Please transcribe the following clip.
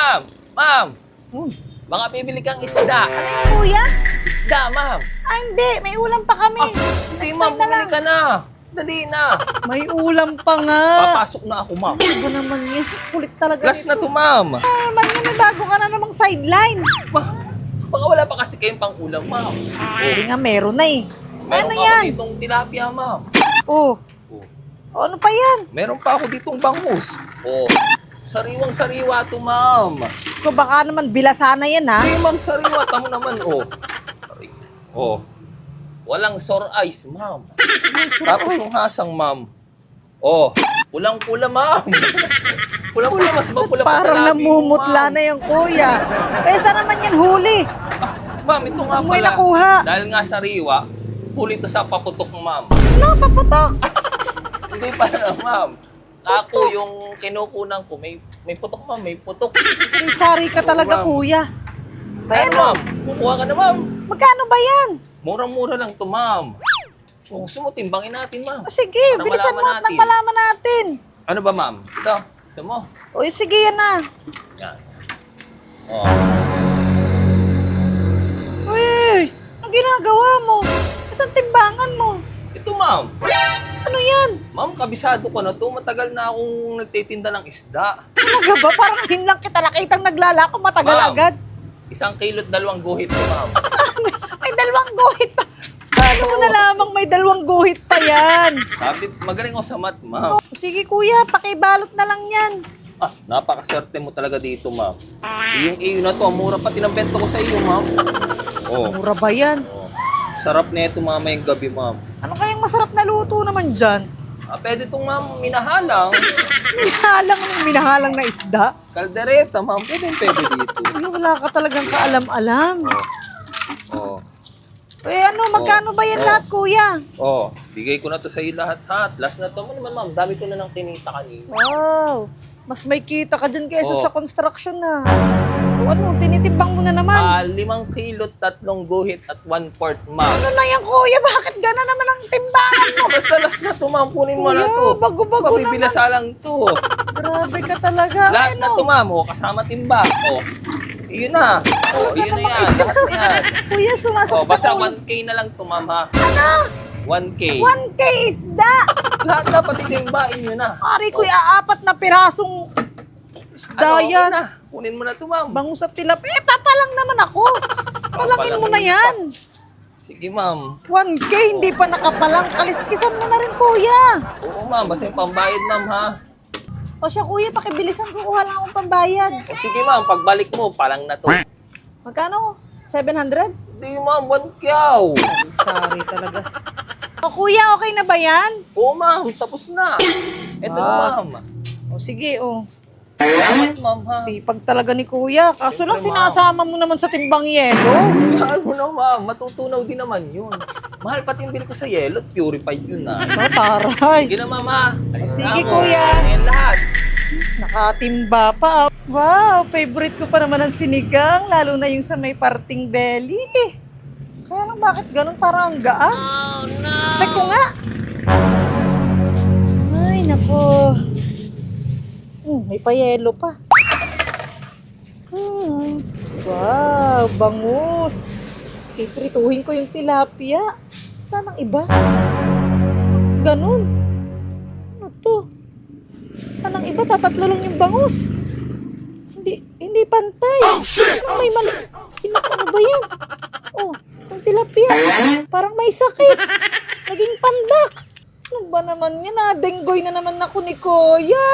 ma'am. Ma'am, Uy, baka bibili kang isda. kuya? Isda, ma'am. Hindi. May ulam pa kami. Hindi, ma'am. Bumili ka na. Dali na. May ulam pa nga. Papasok na ako, ma'am. Ano ba naman yan? Kulit talaga Last na to, ma'am. Naman yan, may bago ka na namang sideline. Baka wala pa kasi kayong pang-ulam, ma'am. Hindi nga, meron na eh. Meron Ano pa yan? ako ditong tilapia, ma'am. Oh. Oh. Ano pa yan? Meron pa ako ditong bangus. Oh. Sariwang-sariwa to, ma'am. Diyos ko, baka naman bilasana yan ha. Hindi, ma'am, sariwa. Tamo naman, oh. Oh. Walang sore eyes, ma'am. Tapos yung hasang, ma'am. Oh, pulang-pula, ma'am. Pulang-pula, mas mapula pa sa Parang labi mo, namumutla ma'am. na yung kuya. Saan naman yan huli? Ma'am, ito nga Saan mo yung pala. nakuha? Dahil nga sariwa, huli to sa paputok, ma'am. Ano, paputok? Hindi pala, ma'am. Ako yung kinukunan ko, may putok, ma'am, may putok. Sari ka talaga, ma'am. kuya. Ayan, ma'am. Kukuha ka na, ma'am. Magkano ba yan? Murang-mura lang to, ma'am. Kung gusto mo, timbangin natin, ma'am. Sige, Para bilisan mo malaman at nang natin. malaman natin. Ano ba, ma'am? Ito, gusto mo? O, sige yan na. Yan. Oh. Uy, ang ginagawa mo? Saan timbangan mo? Ito, ma'am. Ano yan? Ma'am, kabisado ko na to. Matagal na akong nagtitinda ng isda. Talaga ba? Parang ngayon lang kita nakitang naglalako matagal Ma'am. agad. 1 kilo't 2 guhit to, ma'am. May dalawang guhit pa. Paano mo na lamang may dalawang guhit pa yan? Sabi, magaling ako sa mat, ma'am. Sige kuya, pakibalot na lang yan. Ah, napakaswerte mo talaga dito, ma'am. Yung iyo na to, ang mura pati ng bento ko sa iyo, ma'am. Oh. Mura ba yan? Oh. Sarap na ito mamayang gabi, ma'am. Ano kayang masarap na luto naman dyan? Ah, pwede itong, ma'am, minahalang. Minahalang na isda? Kaldereta, ma'am. Pwede dito. Ay, wala ka talagang kaalam-alam. Oh. Ano, magkano ba yan lahat kuya? Oh, bigay ko na to sa iyo lahat, ha. Last na to mo naman, ma'am. Dami ko na nang tinita kanina. Wow, mas may kita ka dyan kaysa Oh. sa construction na. O ano, tinitimbang mo na naman. 5 kilo't 3 guhit at 1/4, ma'am. Ano na yan kuya, bakit gana naman ang timbangan mo? Basta last na to, ma'am. Kunin mo na Kuya, to. bago-bago Mabibilasa lang to. Grabe ka talaga. Lahat na to, ma'am. Oh, kasama timba. Oh. Iyon na. Oh, iyon na yan. Lahat na yan. Kuya, Oh, sumasakit basta ako. 1K na lang to, ma'am, ha. Ano? 1K. 1K isda! Lahat na, pati timbain nyo na. Pari kuya, 4 na pirasong isda Okay yan. na. Kunin mo na to, ma'am. Bangus at tilapia. Papalang naman ako. Palangin mo na yan. Sige, ma'am. 1K, hindi pa nakapalang. Kaliskisan mo na rin, kuya. Oo, ma'am. Basta yung pambayad, ma'am, ha. O siya, kuya, pakibilisan ko. Kuha lang akong pambayad. O sige, ma'am. Pagbalik mo, palang na to. Magkano? 700? Hindi, ma'am. 1K. Aw. Sorry talaga. O kuya, okay na ba yan? Oo, ma'am. Tapos na. Ito na, ma'am. O sige, o. Salamat, ma'am, ha. Sipag talaga ni kuya. Kaso lang Siyempre, ma'am. sinasama mo naman sa timbang yelo. Saan mo na, ma'am? Matutunaw din naman yun. Mahal pati yung bill ko sa yellow. Purified yun, ha. O, taray. Sige na, ma'am, ha. Alis na Sige, ako. kuya. Ayan lahat. Nakatimba pa. Wow, favorite ko pa naman ang sinigang. Lalo na yung sa may parting belly. Kaya lang bakit ganun? Parang ang gaan. Oh, no! Check ko nga. Ay, nako. May payelo pa. Wow, bangus. Titrituhin ko yung tilapia. Saan ang iba? Ganun. Ano to? Saan ang iba? Tatatlo lang yung bangus. Hindi pantay. Ano may mali? Ano ba yan? Oh, yung tilapia. Parang may sakit. Naging pandak. Ano ba naman yan? Denggoy na naman ako ni Kuya.